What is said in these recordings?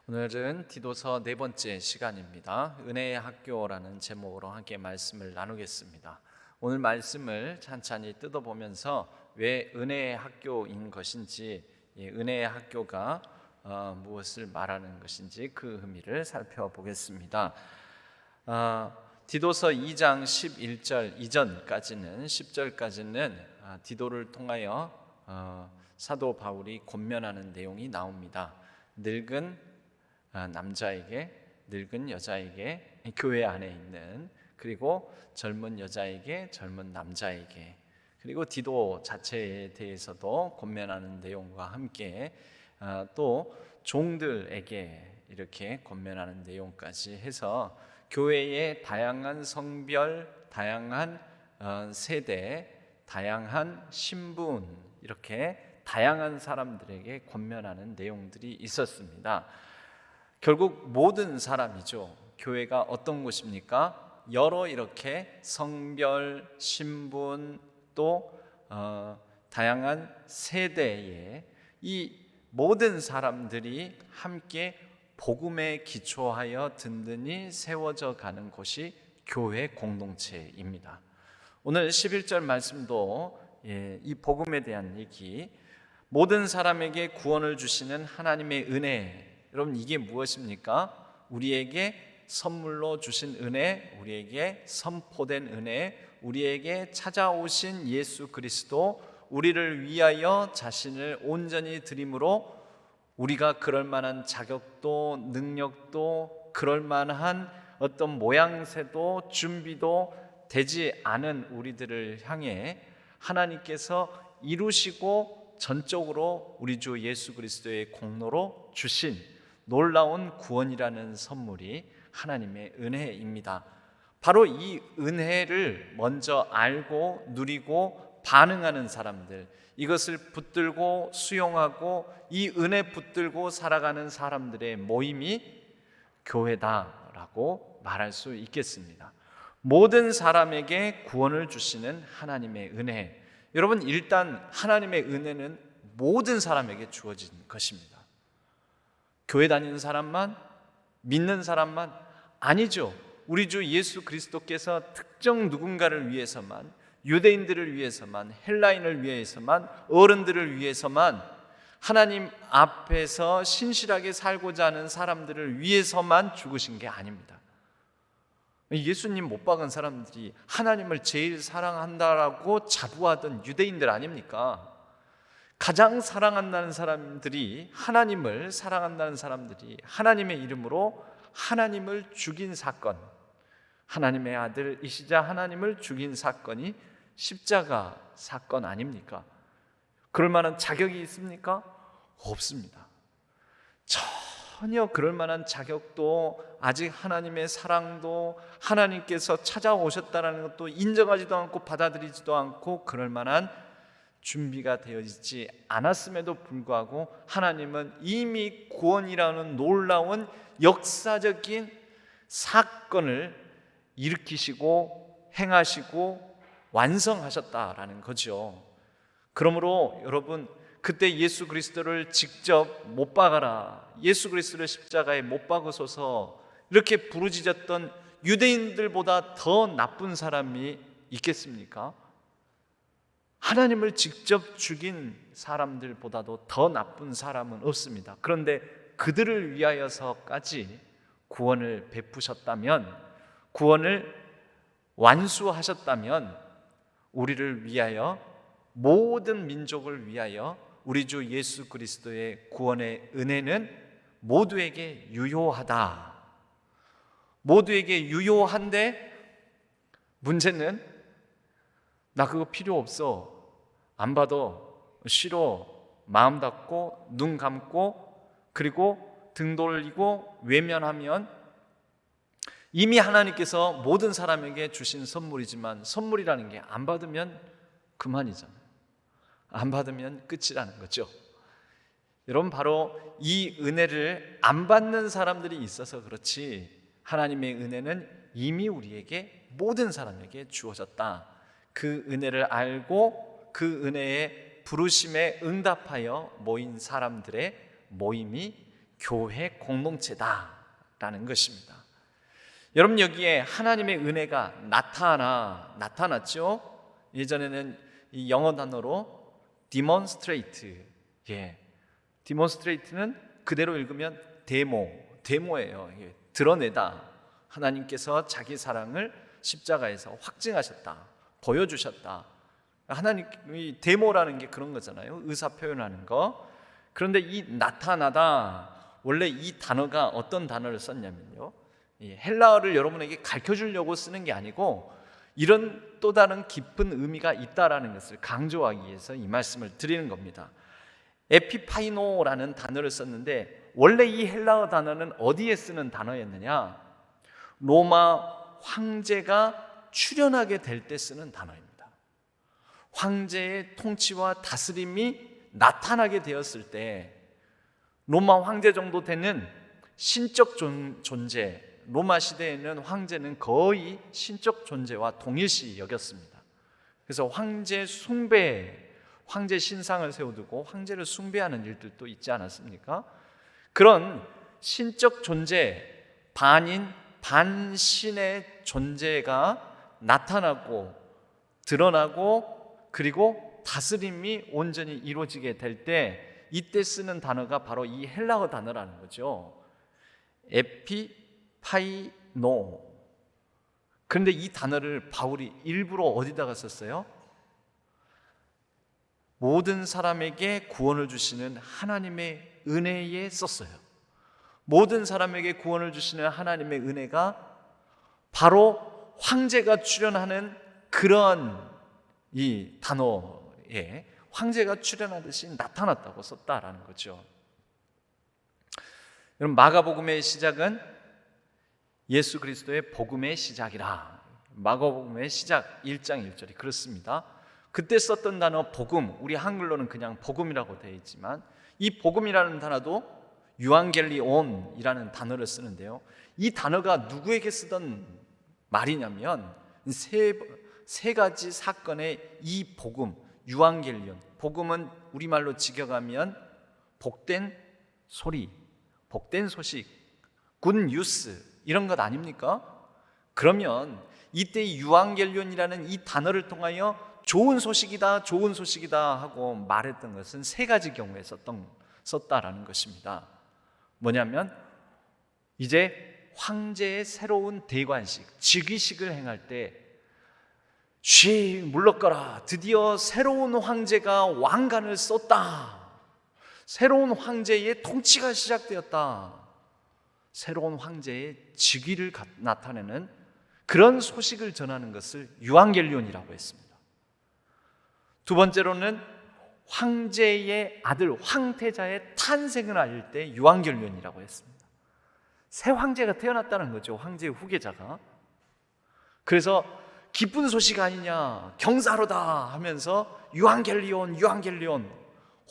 오늘은 디도서 네 번째 시간입니다. 은혜의 학교라는 제목으로 함께 말씀을 나누겠습니다. 오늘 말씀을 찬찬히 뜯어보면서 왜 은혜의 학교인 것인지, 은혜의 학교가 무엇을 말하는 것인지 그 의미를 살펴보겠습니다. 디도서 2장 11절 이전까지는 10절까지는 디도를 통하여 사도 바울이 권면하는 내용이 나옵니다. 늙은 남자에게, 늙은 여자에게, 교회 안에 있는, 그리고 젊은 여자에게, 젊은 남자에게, 그리고 디도 자체에 대해서도 권면하는 내용과 함께 또 종들에게 이렇게 권면하는 내용까지 해서 교회의 다양한 성별, 다양한 세대, 다양한 신분, 이렇게 다양한 사람들에게 권면하는 내용들이 있었습니다. 결국 모든 사람이죠. 교회가 어떤 곳입니까? 여러 이렇게 성별, 신분, 또 다양한 세대의 이 모든 사람들이 함께 복음에 기초하여 든든히 세워져 가는 곳이 교회 공동체입니다. 오늘 11절 말씀도 이 복음에 대한 얘기, 모든 사람에게 구원을 주시는 하나님의 은혜, 여러분 이게 무엇입니까? 우리에게 선물로 주신 은혜, 우리에게 선포된 은혜, 우리에게 찾아오신 예수 그리스도, 우리를 위하여 자신을 온전히 드림으로 우리가 그럴 만한 자격도 능력도 그럴 만한 어떤 모양새도 준비도 되지 않은 우리들을 향해 하나님께서 이루시고 전적으로 우리 주 예수 그리스도의 공로로 주신 놀라운 구원이라는 선물이 하나님의 은혜입니다. 바로 이 은혜를 먼저 알고 누리고 반응하는 사람들, 이것을 붙들고 수용하고 이 은혜 붙들고 살아가는 사람들의 모임이 교회다라고 말할 수 있겠습니다. 모든 사람에게 구원을 주시는 하나님의 은혜, 여러분 일단 하나님의 은혜는 모든 사람에게 주어진 것입니다. 교회 다니는 사람만, 믿는 사람만 아니죠. 우리 주 예수 그리스도께서 특정 누군가를 위해서만, 유대인들을 위해서만, 헬라인을 위해서만, 어른들을 위해서만, 하나님 앞에서 신실하게 살고자 하는 사람들을 위해서만 죽으신 게 아닙니다. 예수님 못 박은 사람들이 하나님을 제일 사랑한다라고 자부하던 유대인들 아닙니까? 가장 사랑한다는 사람들이, 하나님을 사랑한다는 사람들이 하나님의 이름으로 하나님을 죽인 사건, 하나님의 아들이시자 하나님을 죽인 사건이 십자가 사건 아닙니까? 그럴 만한 자격이 있습니까? 없습니다. 전혀 그럴 만한 자격도, 아직 하나님의 사랑도, 하나님께서 찾아오셨다는 것도 인정하지도 않고 받아들이지도 않고 그럴 만한 준비가 되어 있지 않았음에도 불구하고 하나님은 이미 구원이라는 놀라운 역사적인 사건을 일으키시고 행하시고 완성하셨다라는 거죠. 그러므로 여러분, 그때 예수 그리스도를 직접 못 박아라, 예수 그리스도를 십자가에 못 박으소서 이렇게 부르짖었던 유대인들보다 더 나쁜 사람이 있겠습니까? 하나님을 직접 죽인 사람들보다도 더 나쁜 사람은 없습니다. 그런데 그들을 위하여서까지 구원을 베푸셨다면, 구원을 완수하셨다면, 우리를 위하여, 모든 민족을 위하여 우리 주 예수 그리스도의 구원의 은혜는 모두에게 유효하다. 모두에게 유효한데 문제는 나 그거 필요 없어, 안 받아, 싫어, 마음 닫고 눈 감고 그리고 등 돌리고 외면하면 이미 하나님께서 모든 사람에게 주신 선물이지만, 선물이라는 게 안 받으면 그만이잖아요. 안 받으면 끝이라는 거죠. 여러분, 바로 이 은혜를 안 받는 사람들이 있어서 그렇지, 하나님의 은혜는 이미 우리에게, 모든 사람에게 주어졌다. 그 은혜를 알고 그 은혜의 부르심에 응답하여 모인 사람들의 모임이 교회 공동체다라는 것입니다. 여러분, 여기에 하나님의 은혜가 나타났죠. 예전에는 이 영어 단어로 demonstrate, demonstrate는 그대로 읽으면 데모예요. 드러내다. 하나님께서 자기 사랑을 십자가에서 확증하셨다, 보여주셨다. 하나님이 데모라는 게 그런 거잖아요. 의사 표현하는 거. 그런데 이 나타나다, 원래 이 단어가 어떤 단어를 썼냐면요, 헬라어를 여러분에게 가르쳐 주려고 쓰는 게 아니고 이런 또 다른 깊은 의미가 있다라는 것을 강조하기 위해서 이 말씀을 드리는 겁니다. 에피파이노라는 단어를 썼는데, 원래 이 헬라어 단어는 어디에 쓰는 단어였느냐? 로마 황제가 출현하게 될 때 쓰는 단어입니다. 황제의 통치와 다스림이 나타나게 되었을 때, 로마 황제 정도 되는 신적 존재, 로마 시대에는 황제는 거의 신적 존재와 동일시 여겼습니다. 그래서 황제 숭배, 황제 신상을 세워두고 황제를 숭배하는 일들도 있지 않았습니까? 그런 신적 존재, 반인, 반신의 존재가 나타나고 드러나고 그리고 다스림이 온전히 이루어지게 될 때, 이때 쓰는 단어가 바로 이 헬라어 단어라는 거죠. 에피파이노. 그런데 이 단어를 바울이 일부러 어디다가 썼어요? 모든 사람에게 구원을 주시는 하나님의 은혜에 썼어요. 모든 사람에게 구원을 주시는 하나님의 은혜가 바로 황제가 출현하는 그런 이 단어에 황제가 출현하듯이 나타났다고 썼다라는 거죠. 여러분, 마가복음의 시작은 예수 그리스도의 복음의 시작이라. 마가복음의 시작 1장 1절이 그렇습니다. 그때 썼던 단어 복음, 우리 한글로는 그냥 복음이라고 되어 있지만 이 복음이라는 단어도 유앙겔리온이라는 단어를 쓰는데요, 이 단어가 누구에게 쓰던 말이냐면 세 가지 사건의 이 복음, 유앙겔리온, 복음은 우리말로 직역하면 복된 소리, 복된 소식, 굿 뉴스, 이런 것 아닙니까? 그러면 이때 이 유앙겔리온이라는 이 단어를 통하여 좋은 소식이다, 좋은 소식이다 하고 말했던 것은 세 가지 경우에 썼다라는 것입니다. 뭐냐면, 이제 황제의 새로운 대관식, 즉위식을 행할 때 물러가라, 드디어 새로운 황제가 왕관을 썼다, 새로운 황제의 통치가 시작되었다, 새로운 황제의 즉위를 나타내는 그런 소식을 전하는 것을 유앙겔리온이라고 했습니다. 두 번째로는 황제의 아들, 황태자의 탄생을 알릴 때 유앙겔리온이라고 했습니다. 새 황제가 태어났다는 거죠, 황제의 후계자가. 그래서 기쁜 소식 아니냐, 경사로다 하면서 유앙겔리온, 유앙겔리온,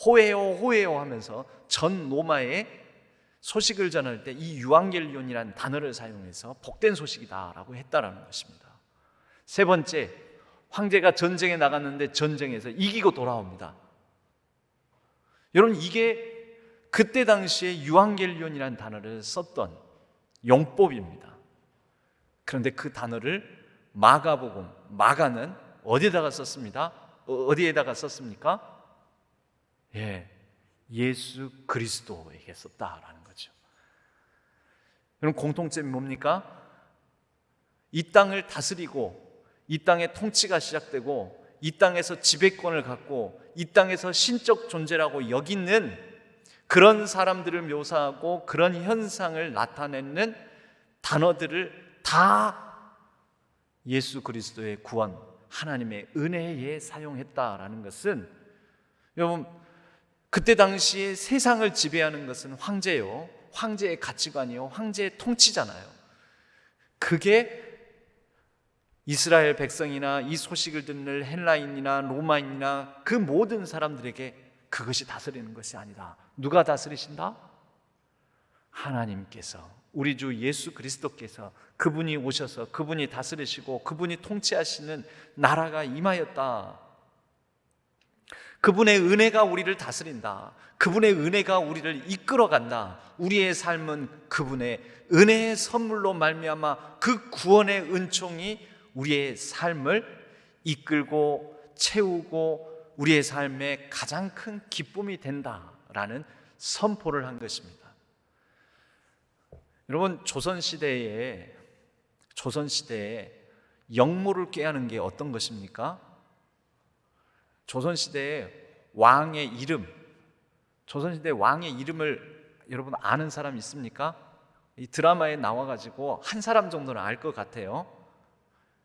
호해요, 호해요 하면서 전 로마에 소식을 전할 때 이 유앙겔리온이라는 단어를 사용해서 복된 소식이다라고 했다라는 것입니다. 세 번째, 황제가 전쟁에 나갔는데 전쟁에서 이기고 돌아옵니다. 여러분, 이게 그때 당시에 유앙겔리온이라는 단어를 썼던 용법입니다. 그런데 그 단어를 마가복음, 마가는 어디에다가 썼습니다? 어디에다가 썼습니까? 예수 그리스도에게 썼다라는 거죠. 여러분, 공통점이 뭡니까? 이 땅을 다스리고 이 땅의 통치가 시작되고 이 땅에서 지배권을 갖고 이 땅에서 신적 존재라고 여기는 그런 사람들을 묘사하고 그런 현상을 나타내는 단어들을 다 예수 그리스도의 구원, 하나님의 은혜에 사용했다라는 것은, 여러분, 그때 당시에 세상을 지배하는 것은 황제요, 황제의 가치관이요, 황제의 통치잖아요. 그게 이스라엘 백성이나 이 소식을 듣는 헬라인이나 로마인이나 그 모든 사람들에게 그것이 다스리는 것이 아니다. 누가 다스리신다? 하나님께서, 우리 주 예수 그리스도께서, 그분이 오셔서 그분이 다스리시고 그분이 통치하시는 나라가 임하였다. 그분의 은혜가 우리를 다스린다. 그분의 은혜가 우리를 이끌어간다. 우리의 삶은 그분의 은혜의 선물로 말미암아 그 구원의 은총이 우리의 삶을 이끌고 채우고 우리의 삶의 가장 큰 기쁨이 된다라는 선포를 한 것입니다. 여러분, 조선시대에 영모를 꾀하는 게 어떤 것입니까? 조선시대의 왕의 이름을 여러분 아는 사람 있습니까? 이 드라마에 나와가지고 한 사람 정도는 알 것 같아요.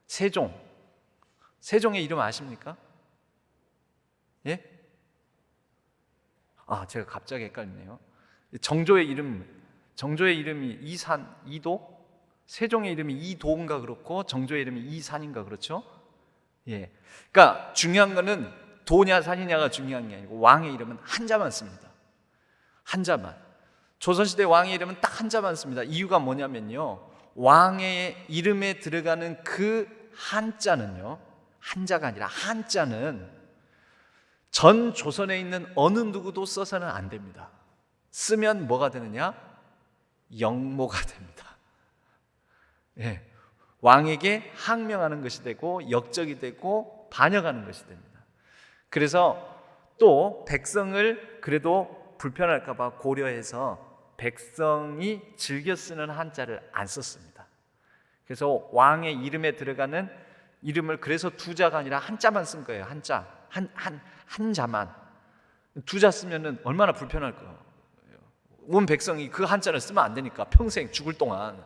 세종의 이름 아십니까? 예? 제가 갑자기 헷갈리네요. 정조의 이름이 이도? 세종의 이름이 이도인가 그렇고 정조의 이름이 이산인가 그렇죠? 예. 그러니까 중요한 거는 도냐 산이냐가 중요한 게 아니고 왕의 이름은 한자만 씁니다. 한자만. 조선시대 왕의 이름은 딱 한자만 씁니다. 이유가 뭐냐면요, 왕의 이름에 들어가는 그 한자는요, 한자가 아니라 한자는 전 조선에 있는 어느 누구도 써서는 안 됩니다. 쓰면 뭐가 되느냐? 영모가 됩니다. 예. 왕에게 항명하는 것이 되고 역적이 되고 반역하는 것이 됩니다. 그래서 또 백성을 그래도 불편할까 봐 고려해서 백성이 즐겨 쓰는 한자를 안 썼습니다. 그래서 왕의 이름에 들어가는 이름을 그래서 두 자가 아니라 한자만 쓴 거예요. 한자만. 두 자 쓰면은 얼마나 불편할 거예요. 온 백성이 그 한자를 쓰면 안 되니까 평생 죽을 동안.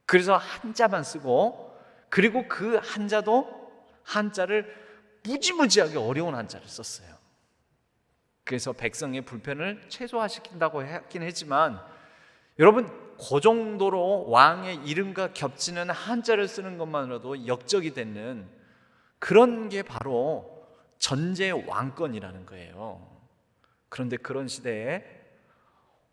그래서 한자만 쓰고, 그리고 그 한자를 무지무지하게 어려운 한자를 썼어요. 그래서 백성의 불편을 최소화시킨다고 하긴 했지만, 여러분, 그 정도로 왕의 이름과 겹치는 한자를 쓰는 것만으로도 역적이 되는 그런 게 바로 전제 왕권이라는 거예요. 그런데 그런 시대에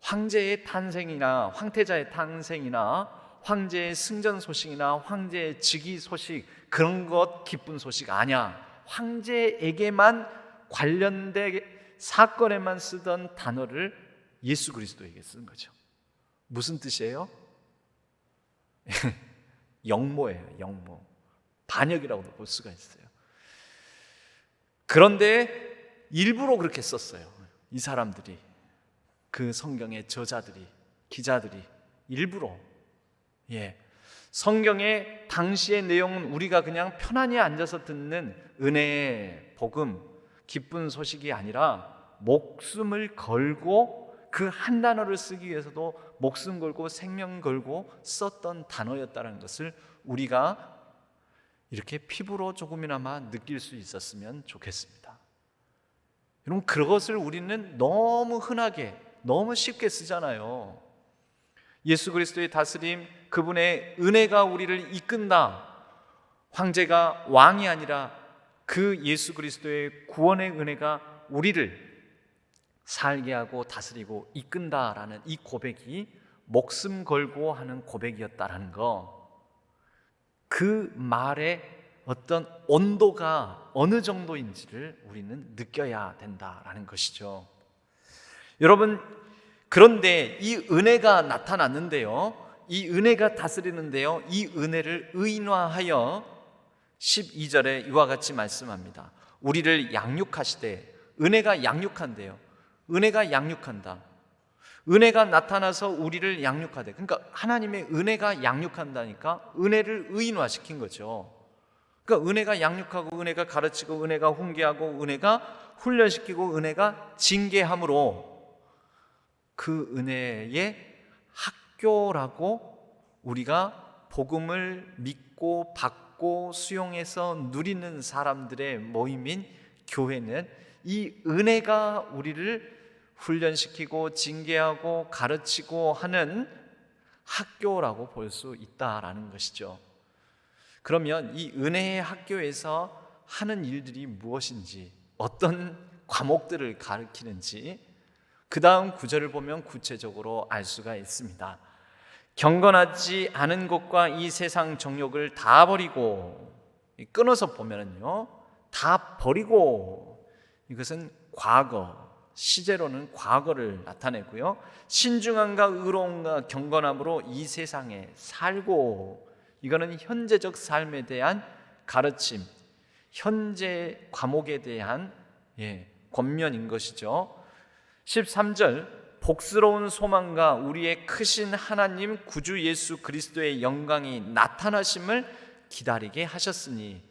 황제의 탄생이나 황태자의 탄생이나 황제의 승전 소식이나 황제의 즉위 소식, 그런 것 기쁜 소식 아니야. 황제에게만 관련된 사건에만 쓰던 단어를 예수 그리스도에게 쓴 거죠. 무슨 뜻이에요? 영모예요. 영모. 반역이라고도 볼 수가 있어요. 그런데 일부러 그렇게 썼어요. 이 사람들이, 그 성경의 저자들이, 기자들이 일부러. 성경의 당시의 내용은 우리가 그냥 편안히 앉아서 듣는 은혜의 복음, 기쁜 소식이 아니라 목숨을 걸고 그 한 단어를 쓰기 위해서도 목숨 걸고 생명 걸고 썼던 단어였다는 것을 우리가 이렇게 피부로 조금이나마 느낄 수 있었으면 좋겠습니다. 여러분, 그것을 우리는 너무 흔하게, 너무 쉽게 쓰잖아요. 예수 그리스도의 다스림, 그분의 은혜가 우리를 이끈다. 황제가 왕이 아니라 그 예수 그리스도의 구원의 은혜가 우리를 살게 하고 다스리고 이끈다라는 이 고백이 목숨 걸고 하는 고백이었다라는 거, 그 말의 어떤 온도가 어느 정도인지를 우리는 느껴야 된다라는 것이죠. 여러분, 그런데 이 은혜가 나타났는데요, 이 은혜가 다스리는데요, 이 은혜를 의인화하여 12절에 이와 같이 말씀합니다. 우리를 양육하시되, 은혜가 양육한대요. 은혜가 양육한다. 은혜가 나타나서 우리를 양육하되, 그러니까 하나님의 은혜가 양육한다니까 은혜를 의인화시킨 거죠. 그러니까 은혜가 양육하고 은혜가 가르치고 은혜가 훈계하고 은혜가 훈련시키고 은혜가 징계함으로 그 은혜의 학교라고 우리가 복음을 믿고 받고 수용해서 누리는 사람들의 모임인 교회는 이 은혜가 우리를 훈련시키고 징계하고 가르치고 하는 학교라고 볼 수 있다라는 것이죠. 그러면 이 은혜의 학교에서 하는 일들이 무엇인지, 어떤 과목들을 가르치는지 그 다음 구절을 보면 구체적으로 알 수가 있습니다. 경건하지 않은 것과 이 세상 정욕을 다 버리고, 끊어서 보면은요, 다 버리고 이것은 과거, 시제로는 과거를 나타내고요. 신중함과 의로움과 경건함으로 이 세상에 살고, 이거는 현재적 삶에 대한 가르침, 현재 과목에 대한 권면인 것이죠. 13절, 복스러운 소망과 우리의 크신 하나님 구주 예수 그리스도의 영광이 나타나심을 기다리게 하셨으니,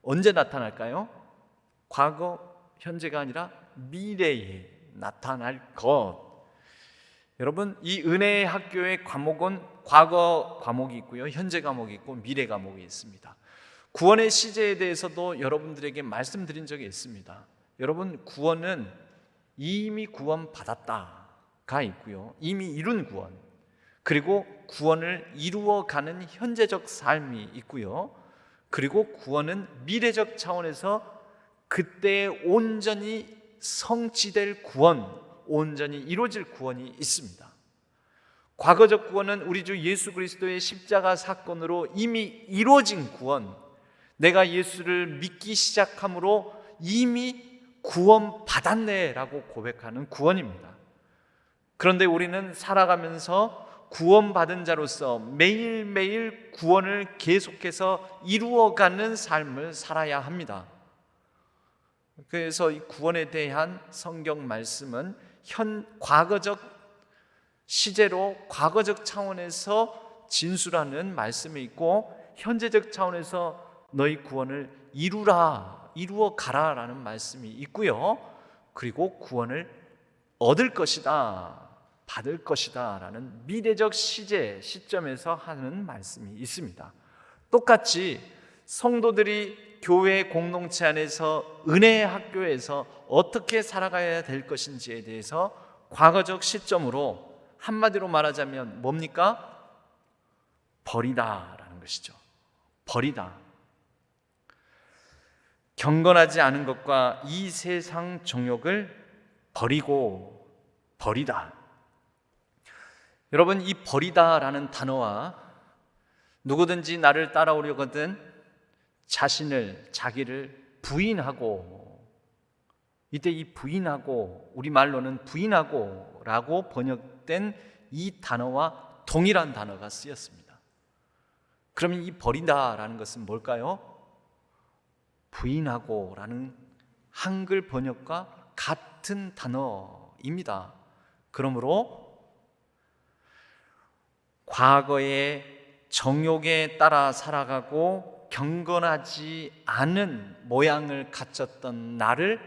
언제 나타날까요? 과거, 현재가 아니라 미래에 나타날 것. 여러분, 이 은혜의 학교의 과목은 과거 과목이 있고요, 현재 과목이 있고 미래 과목이 있습니다. 구원의 시제에 대해서도 여러분들에게 말씀드린 적이 있습니다. 여러분, 구원은 이미 구원받았다가 있고요, 이미 이룬 구원, 그리고 구원을 이루어가는 현재적 삶이 있고요, 그리고 구원은 미래적 차원에서 그때 온전히 성취될 구원, 온전히 이루어질 구원이 있습니다. 과거적 구원은 우리 주 예수 그리스도의 십자가 사건으로 이미 이루어진 구원, 내가 예수를 믿기 시작함으로 이미 구원받았네라고 고백하는 구원입니다. 그런데 우리는 살아가면서 구원받은 자로서 매일매일 구원을 계속해서 이루어가는 삶을 살아야 합니다. 그래서 이 구원에 대한 성경 말씀은 과거적 시제로 과거적 차원에서 진술하는 말씀이 있고, 현재적 차원에서 너희 구원을 이루어 가라라는 말씀이 있고요, 그리고 구원을 얻을 것이다, 받을 것이다 라는 미래적 시점에서 하는 말씀이 있습니다. 똑같이 성도들이 교회 공동체 안에서 은혜의 학교에서 어떻게 살아가야 될 것인지에 대해서 과거적 시점으로 한마디로 말하자면 뭡니까? 버리다라는 것이죠. 버리다. 경건하지 않은 것과 이 세상 정욕을 버리다. 여러분, 이 버리다라는 단어와 누구든지 나를 따라오려거든 자기를 부인하고, 이때 이 부인하고, 우리말로는 부인하고 라고 번역된 이 단어와 동일한 단어가 쓰였습니다. 그러면 이 버린다라는 것은 뭘까요? 부인하고 라는 한글 번역과 같은 단어입니다. 그러므로 과거의 정욕에 따라 살아가고 경건하지 않은 모양을 갖췄던 나를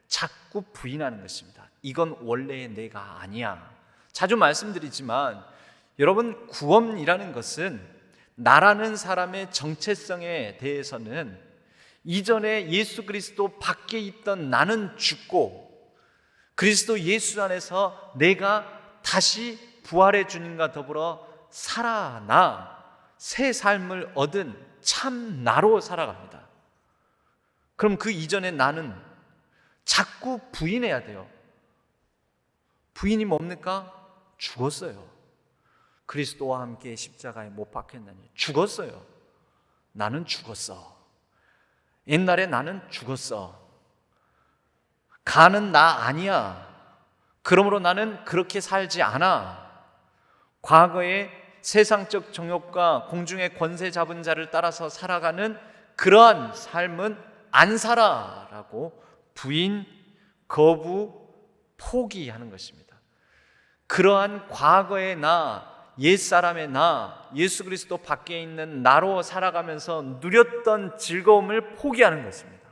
자꾸 부인하는 것입니다. 이건 원래의 내가 아니야. 자주 말씀드리지만 여러분, 구원이라는 것은 나라는 사람의 정체성에 대해서는 이전에 예수 그리스도 밖에 있던 나는 죽고 그리스도 예수 안에서 내가 다시 부활의 주님과 더불어 살아나 새 삶을 얻은 참 나로 살아갑니다. 그럼 그 이전에 나는 자꾸 부인해야 돼요. 부인이 뭡니까? 죽었어요. 그리스도와 함께 십자가에 못 박혔나니 죽었어요. 나는 죽었어. 옛날에 나는 죽었어. 가는 나 아니야. 그러므로 나는 그렇게 살지 않아. 과거에 세상적 정욕과 공중의 권세 잡은 자를 따라서 살아가는 그러한 삶은 안 살아라고 부인, 거부, 포기하는 것입니다. 그러한 과거의 나, 옛사람의 나, 예수 그리스도 밖에 있는 나로 살아가면서 누렸던 즐거움을 포기하는 것입니다.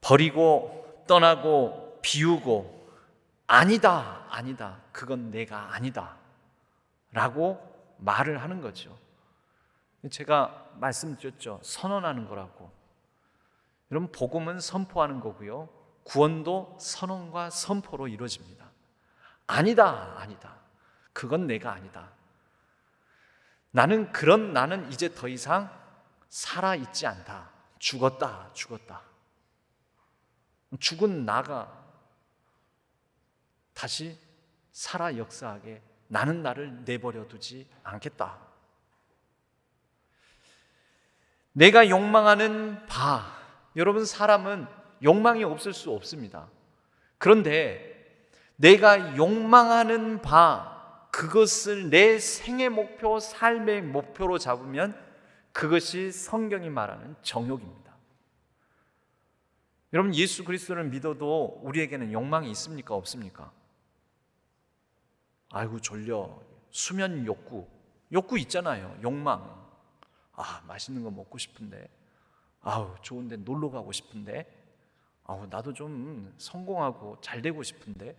버리고 떠나고 비우고 아니다, 그건 내가 아니다 라고 말을 하는 거죠. 제가 말씀드렸죠. 선언하는 거라고. 여러분, 복음은 선포하는 거고요, 구원도 선언과 선포로 이루어집니다. 아니다, 그건 내가 아니다. 나는 이제 더 이상 살아있지 않다. 죽었다. 죽은 나가 다시 살아 역사하게 나는 나를 내버려 두지 않겠다. 내가 욕망하는 바, 여러분, 사람은 욕망이 없을 수 없습니다. 그런데 내가 욕망하는 바, 그것을 내 생애 목표, 삶의 목표로 잡으면 그것이 성경이 말하는 정욕입니다. 여러분, 예수 그리스도를 믿어도 우리에게는 욕망이 있습니까? 없습니까? 아이고 졸려. 수면 욕구 있잖아요. 욕망. 맛있는 거 먹고 싶은데, 좋은데 놀러 가고 싶은데, 나도 좀 성공하고 잘 되고 싶은데.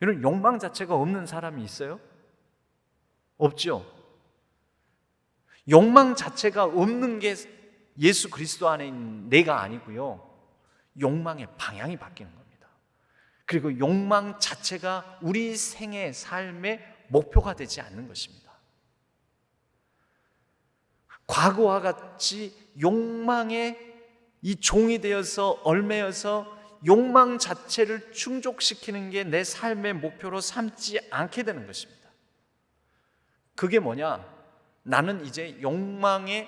이런 욕망 자체가 없는 사람이 있어요? 없죠. 욕망 자체가 없는 게 예수 그리스도 안에 있는 내가 아니고요, 욕망의 방향이 바뀌는 겁니다. 그리고 욕망 자체가 우리 생애, 삶의 목표가 되지 않는 것입니다. 과거와 같이 욕망의 이 종이 되어서 얽매여서 욕망 자체를 충족시키는 게 내 삶의 목표로 삼지 않게 되는 것입니다. 그게 뭐냐? 나는 이제 욕망의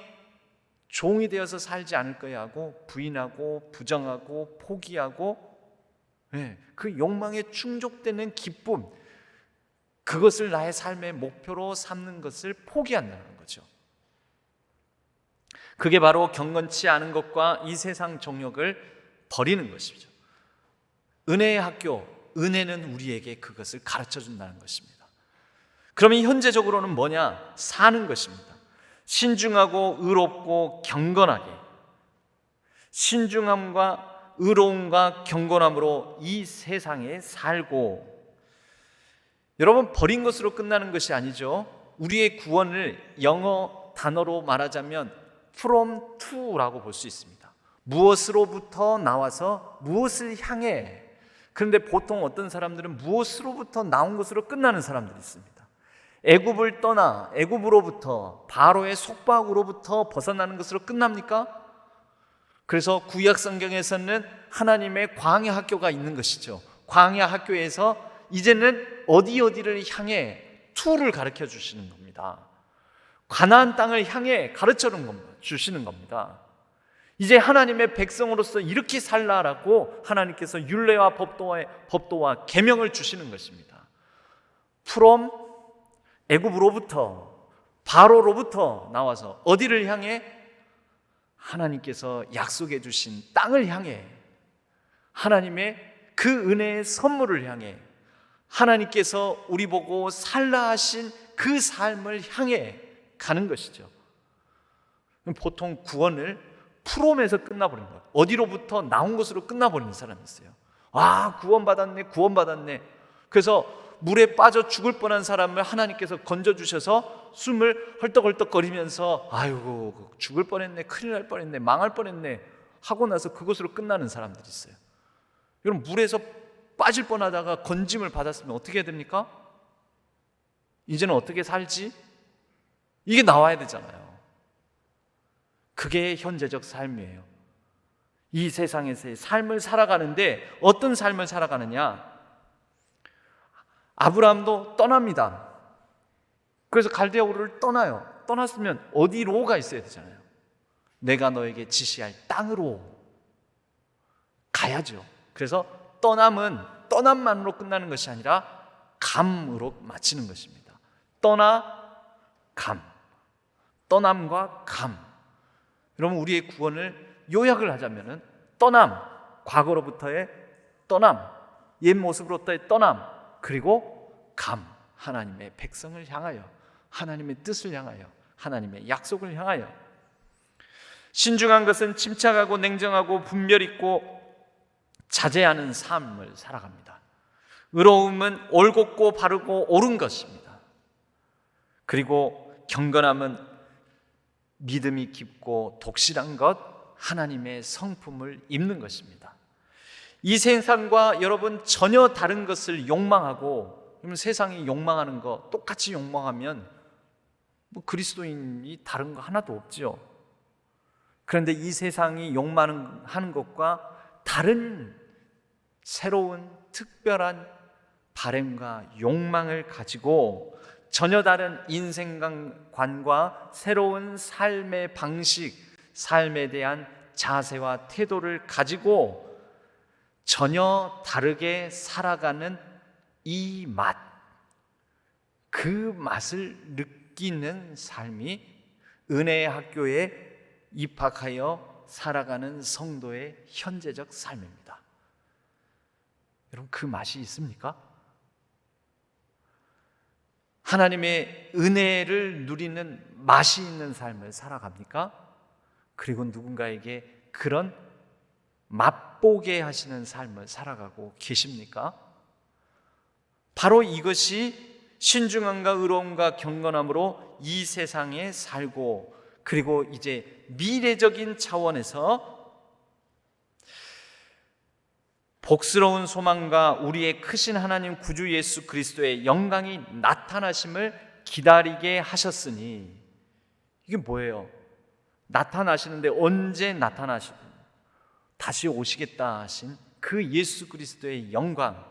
종이 되어서 살지 않을 거야 하고 부인하고 부정하고 포기하고, 그 욕망에 충족되는 기쁨, 그것을 나의 삶의 목표로 삼는 것을 포기한다는 거죠. 그게 바로 경건치 않은 것과 이 세상 정욕을 버리는 것이죠. 은혜의 학교, 은혜는 우리에게 그것을 가르쳐 준다는 것입니다. 그러면 현재적으로는 뭐냐? 사는 것입니다. 신중하고 의롭고 경건하게, 신중함과 의로움과 경건함으로 이 세상에 살고, 여러분, 버린 것으로 끝나는 것이 아니죠. 우리의 구원을 영어 단어로 말하자면 from to라고 볼 수 있습니다. 무엇으로부터 나와서 무엇을 향해. 그런데 보통 어떤 사람들은 무엇으로부터 나온 것으로 끝나는 사람들이 있습니다. 애굽을 떠나, 애굽으로부터, 바로의 속박으로부터 벗어나는 것으로 끝납니까? 그래서 구약 성경에서는 하나님의 광야 학교가 있는 것이죠. 광야 학교에서 이제는 어디를 향해 투를 가르쳐 주시는 겁니다. 가나안 땅을 향해 가르쳐 주시는 겁니다. 이제 하나님의 백성으로서 이렇게 살라라고 하나님께서 율례와 법도와 계명을 주시는 것입니다. from 애굽으로부터, 바로로부터 나와서 어디를 향해? 하나님께서 약속해 주신 땅을 향해, 하나님의 그 은혜의 선물을 향해, 하나님께서 우리 보고 살라 하신 그 삶을 향해 가는 것이죠. 보통 구원을 프롬에서 끝나버린 거예요. 어디로부터 나온 것으로 끝나버리는 사람이 있어요. 구원받았네. 그래서 물에 빠져 죽을 뻔한 사람을 하나님께서 건져주셔서 숨을 헐떡헐떡거리면서 아이고 죽을 뻔했네, 큰일 날 뻔했네, 망할 뻔했네 하고 나서 그것으로 끝나는 사람들이 있어요. 여러분, 물에서 빠질 뻔하다가 건짐을 받았으면 어떻게 해야 됩니까? 이제는 어떻게 살지? 이게 나와야 되잖아요. 그게 현재적 삶이에요. 이 세상에서의 삶을 살아가는데 어떤 삶을 살아가느냐? 아브라함도 떠납니다. 그래서 갈대아 우르를 떠나요. 떠났으면 어디로가 있어야 되잖아요. 내가 너에게 지시할 땅으로 가야죠. 그래서 떠남만으로 끝나는 것이 아니라 감으로 마치는 것입니다. 떠남과 감. 여러분, 우리의 구원을 요약을 하자면은 떠남, 과거로부터의 떠남, 옛 모습으로부터의 떠남, 그리고 감, 하나님의 백성을 향하여, 하나님의 뜻을 향하여, 하나님의 약속을 향하여. 신중한 것은 침착하고 냉정하고 분별 있고 자제하는 삶을 살아갑니다. 의로움은 올곧고 바르고 옳은 것입니다. 그리고 경건함은 믿음이 깊고 독실한 것, 하나님의 성품을 입는 것입니다. 이 세상과 여러분 전혀 다른 것을 욕망하고, 세상이 욕망하는 거 똑같이 욕망하면 그리스도인이 다른 거 하나도 없죠. 그런데 이 세상이 욕망하는 것과 다른 새로운 특별한 바램과 욕망을 가지고 전혀 다른 인생관과 새로운 삶의 방식, 삶에 대한 자세와 태도를 가지고 전혀 다르게 살아가는 이 맛, 그 맛을 느끼는 삶이 은혜의 학교에 입학하여 살아가는 성도의 현재적 삶입니다. 여러분, 그 맛이 있습니까? 하나님의 은혜를 누리는 맛이 있는 삶을 살아갑니까? 그리고 누군가에게 그런 맛보게 하시는 삶을 살아가고 계십니까? 바로 이것이 신중함과 의로움과 경건함으로 이 세상에 살고, 그리고 이제 미래적인 차원에서 복스러운 소망과 우리의 크신 하나님 구주 예수 그리스도의 영광이 나타나심을 기다리게 하셨으니, 이게 뭐예요? 나타나시는데 언제 나타나시고 다시 오시겠다 하신 그 예수 그리스도의 영광,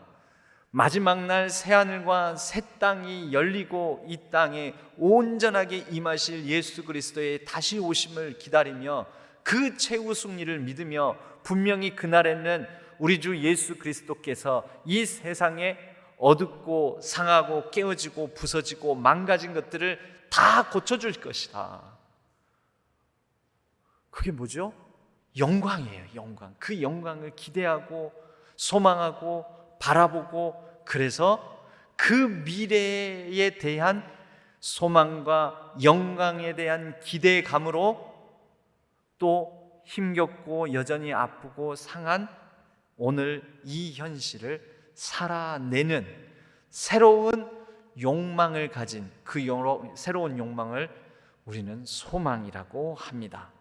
마지막 날 새하늘과 새 땅이 열리고 이 땅에 온전하게 임하실 예수 그리스도의 다시 오심을 기다리며 그 최후 승리를 믿으며, 분명히 그날에는 우리 주 예수 그리스도께서 이 세상에 어둡고 상하고 깨어지고 부서지고 망가진 것들을 다 고쳐줄 것이다. 그게 뭐죠? 영광이에요. 영광. 그 영광을 기대하고 소망하고 바라보고, 그래서 그 미래에 대한 소망과 영광에 대한 기대감으로 또 힘겹고 여전히 아프고 상한 오늘 이 현실을 살아내는 새로운 욕망을 가진 그 새로운 욕망을 우리는 소망이라고 합니다.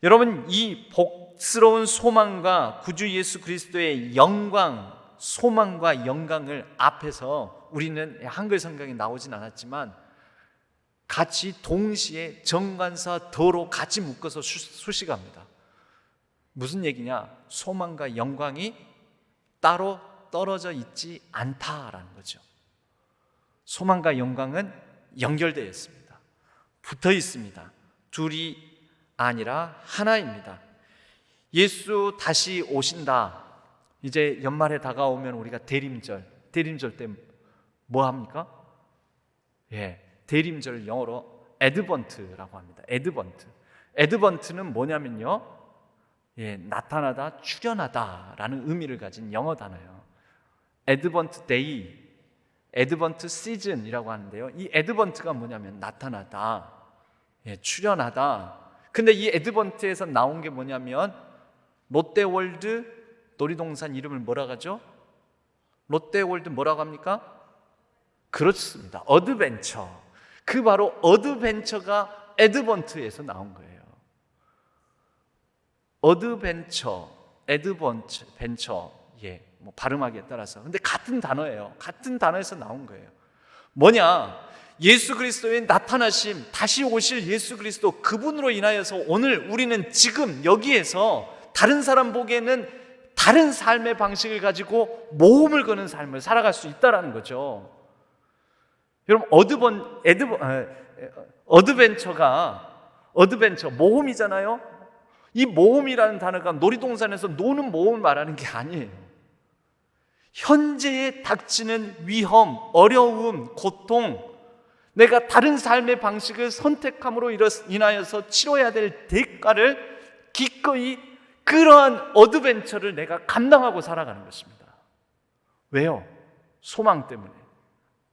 여러분, 이 복스러운 소망과 구주 예수 그리스도의 영광, 소망과 영광을 앞에서 우리는 한글 성경에 나오진 않았지만 같이 동시에 정관사 더로 같이 묶어서 수식합니다. 무슨 얘기냐? 소망과 영광이 따로 떨어져 있지 않다라는 거죠. 소망과 영광은 연결되어 있습니다. 붙어 있습니다. 둘이 아니라 하나입니다. 예수 다시 오신다. 이제 연말에 다가오면 우리가 대림절 때 뭐 합니까? 대림절 영어로 애드번트라고 합니다. 애드번트는 뭐냐면요, 나타나다, 출현하다라는 의미를 가진 영어 단어예요. 애드번트 데이, 애드번트 시즌이라고 하는데요, 이 애드번트가 뭐냐면 나타나다, 출현하다. 근데 이 애드번트에서 나온 게 뭐냐면 롯데월드 놀이동산 이름을 뭐라고 하죠? 롯데월드 뭐라고 합니까? 그렇습니다. 어드벤처. 그 바로 어드벤처가 애드번트에서 나온 거예요. 어드벤처, 애드벤처, 뭐 발음하기에 따라서. 근데 같은 단어예요. 같은 단어에서 나온 거예요. 뭐냐? 예수 그리스도의 나타나심, 다시 오실 예수 그리스도, 그분으로 인하여서 오늘 우리는 지금 여기에서 다른 사람 보기에는 다른 삶의 방식을 가지고 모험을 거는 삶을 살아갈 수 있다는 거죠. 여러분, 어드벤처 모험이잖아요. 이 모험이라는 단어가 놀이동산에서 노는 모험을 말하는 게 아니에요. 현재에 닥치는 위험, 어려움, 고통, 내가 다른 삶의 방식을 선택함으로 인하여서 치러야 될 대가를 기꺼이, 그러한 어드벤처를 내가 감당하고 살아가는 것입니다. 왜요? 소망 때문에,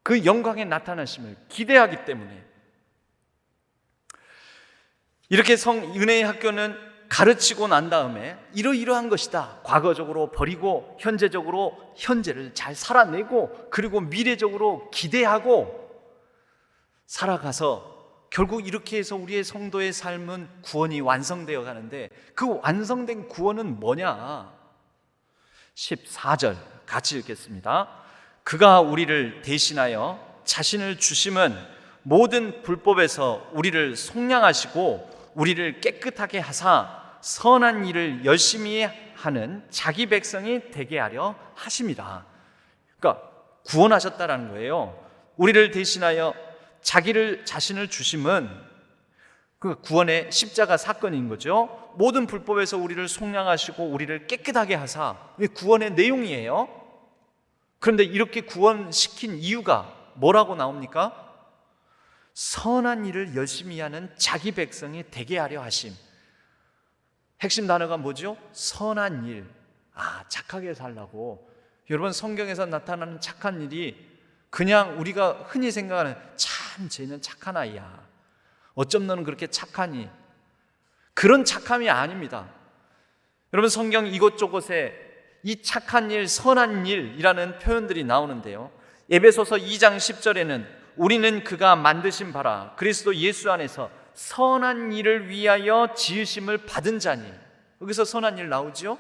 그 영광의 나타나심을 기대하기 때문에. 이렇게 은혜의 학교는 가르치고 난 다음에 이러이러한 것이다, 과거적으로 버리고 현재적으로 현재를 잘 살아내고, 그리고 미래적으로 기대하고 살아가서 결국 이렇게 해서 우리의 성도의 삶은 구원이 완성되어 가는데, 그 완성된 구원은 뭐냐? 14절 같이 읽겠습니다. 그가 우리를 대신하여 자신을 주심은 모든 불법에서 우리를 속량하시고 우리를 깨끗하게 하사 선한 일을 열심히 하는 자기 백성이 되게 하려 하심이라. 그러니까 구원하셨다라는 거예요. 우리를 대신하여 자신을 주심은 그 구원의 십자가 사건인 거죠. 모든 불법에서 우리를 속량하시고 우리를 깨끗하게 하사, 구원의 내용이에요. 그런데 이렇게 구원시킨 이유가 뭐라고 나옵니까? 선한 일을 열심히 하는 자기 백성이 되게 하려 하심. 핵심 단어가 뭐죠? 선한 일. 착하게 살라고. 여러분, 성경에서 나타나는 착한 일이 그냥 우리가 흔히 생각하는 참 쟤는 착한 아이야, 어쩜 너는 그렇게 착하니, 그런 착함이 아닙니다. 여러분, 성경 이곳저곳에 이 착한 일, 선한 일이라는 표현들이 나오는데요, 에베소서 2장 10절에는 우리는 그가 만드신 바라 그리스도 예수 안에서 선한 일을 위하여 지으심을 받은 자니. 여기서 선한 일 나오죠.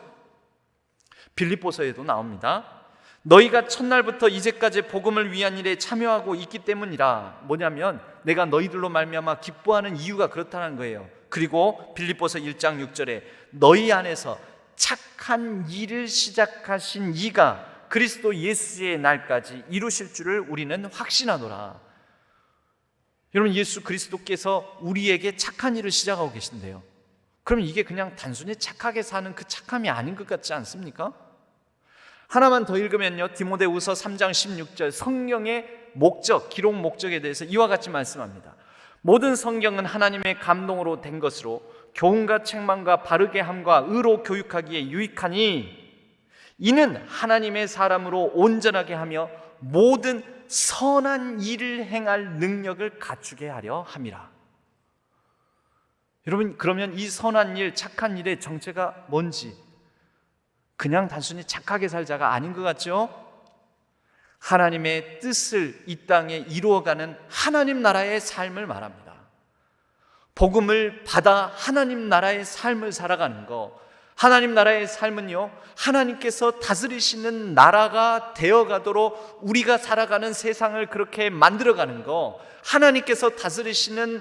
빌립보서에도 나옵니다. 너희가 첫날부터 이제까지 복음을 위한 일에 참여하고 있기 때문이라. 뭐냐면 내가 너희들로 말미암아 기뻐하는 이유가 그렇다는 거예요. 그리고 빌립보서 1장 6절에 너희 안에서 착한 일을 시작하신 이가 그리스도 예수의 날까지 이루실 줄을 우리는 확신하노라. 여러분, 예수 그리스도께서 우리에게 착한 일을 시작하고 계신데요, 그럼 이게 그냥 단순히 착하게 사는 그 착함이 아닌 것 같지 않습니까? 하나만 더 읽으면요, 디모데후서 3장 16절 성경의 목적, 기록 목적에 대해서 이와 같이 말씀합니다. 모든 성경은 하나님의 감동으로 된 것으로 교훈과 책망과 바르게 함과 의로 교육하기에 유익하니 이는 하나님의 사람으로 온전하게 하며 모든 선한 일을 행할 능력을 갖추게 하려 함이라. 여러분, 그러면 이 선한 일, 착한 일의 정체가 뭔지, 그냥 단순히 착하게 살자가 아닌 것 같죠? 하나님의 뜻을 이 땅에 이루어가는 하나님 나라의 삶을 말합니다. 복음을 받아 하나님 나라의 삶을 살아가는 것. 하나님 나라의 삶은요, 하나님께서 다스리시는 나라가 되어가도록 우리가 살아가는 세상을 그렇게 만들어가는 것, 하나님께서 다스리시는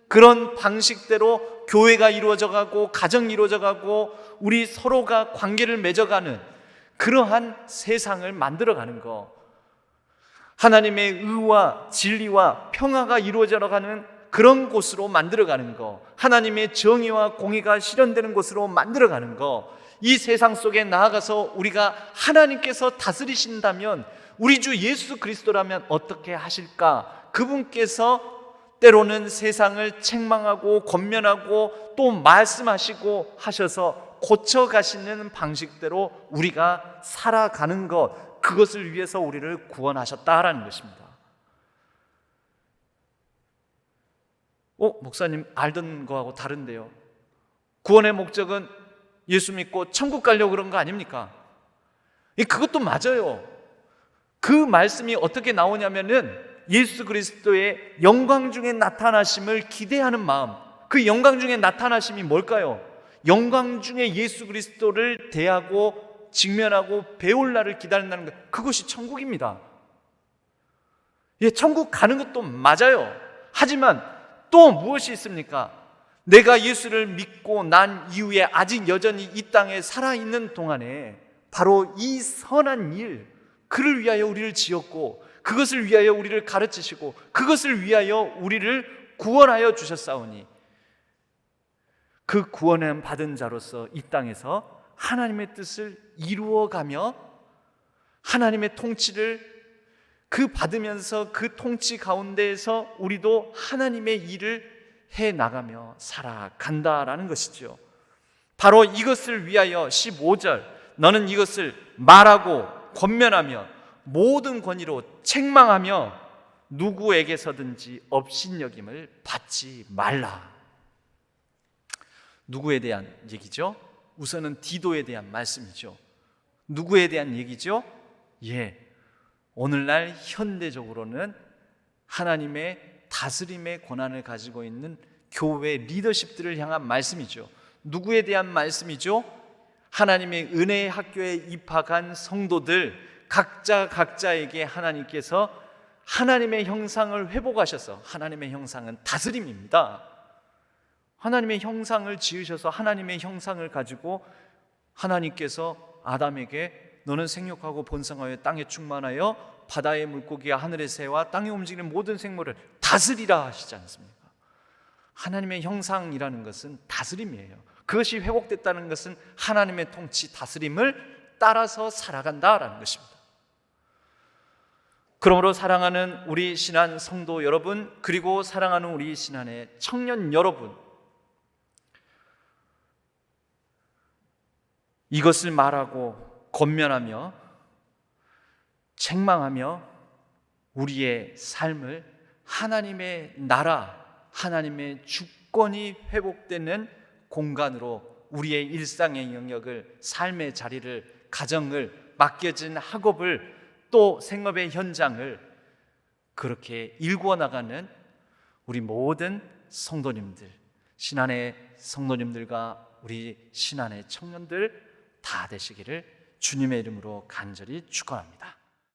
그런 방식대로 교회가 이루어져 가고 가정이 이루어져 가고 우리 서로가 관계를 맺어가는 그러한 세상을 만들어가는 것, 하나님의 의와 진리와 평화가 이루어져 가는 그런 곳으로 만들어가는 것, 하나님의 정의와 공의가 실현되는 곳으로 만들어가는 것, 이 세상 속에 나아가서 우리가 하나님께서 다스리신다면, 우리 주 예수 그리스도라면 어떻게 하실까? 그분께서 때로는 세상을 책망하고 권면하고 또 말씀하시고 하셔서 고쳐가시는 방식대로 우리가 살아가는 것, 그것을 위해서 우리를 구원하셨다라는 것입니다. 목사님, 알던 거하고 다른데요. 구원의 목적은 예수 믿고 천국 가려고 그런 거 아닙니까? 그것도 맞아요. 그 말씀이 어떻게 나오냐면은 예수 그리스도의 영광 중에 나타나심을 기대하는 마음, 그 영광 중에 나타나심이 뭘까요? 영광 중에 예수 그리스도를 대하고 직면하고 배울 날을 기다린다는 것, 그것이 천국입니다. 천국 가는 것도 맞아요. 하지만 또 무엇이 있습니까? 내가 예수를 믿고 난 이후에 아직 여전히 이 땅에 살아있는 동안에 바로 이 선한 일, 그를 위하여 우리를 지었고 그것을 위하여 우리를 가르치시고 그것을 위하여 우리를 구원하여 주셨사오니, 그 구원을 받은 자로서 이 땅에서 하나님의 뜻을 이루어가며 하나님의 통치를 받으면서 그 통치 가운데에서 우리도 하나님의 일을 해나가며 살아간다라는 것이죠. 바로 이것을 위하여 15절, 너는 이것을 말하고 권면하며 모든 권위로 책망하며 누구에게서든지 업신여김을 받지 말라. 누구에 대한 얘기죠? 우선은 디도에 대한 말씀이죠. 누구에 대한 얘기죠? 오늘날 현대적으로는 하나님의 다스림의 권한을 가지고 있는 교회 리더십들을 향한 말씀이죠. 누구에 대한 말씀이죠? 하나님의 은혜의 학교에 입학한 성도들 각자에게 하나님께서 하나님의 형상을 회복하셔서, 하나님의 형상은 다스림입니다. 하나님의 형상을 지으셔서 하나님의 형상을 가지고 하나님께서 아담에게 너는 생육하고 번성하여 땅에 충만하여 바다의 물고기와 하늘의 새와 땅에 움직이는 모든 생물을 다스리라 하시지 않습니까? 하나님의 형상이라는 것은 다스림이에요. 그것이 회복됐다는 것은 하나님의 통치, 다스림을 따라서 살아간다라는 것입니다. 그러므로 사랑하는 우리 신한 성도 여러분, 그리고 사랑하는 우리 신한의 청년 여러분, 이것을 말하고 권면하며 책망하며 우리의 삶을 하나님의 나라, 하나님의 주권이 회복되는 공간으로 우리의 일상의 영역을, 삶의 자리를, 가정을, 맡겨진 학업을, 또 생업의 현장을 그렇게 일구어 나가는 우리 모든 성도님들, 신안의 성도님들과 우리 신안의 청년들 다 되시기를 주님의 이름으로 간절히 축원합니다.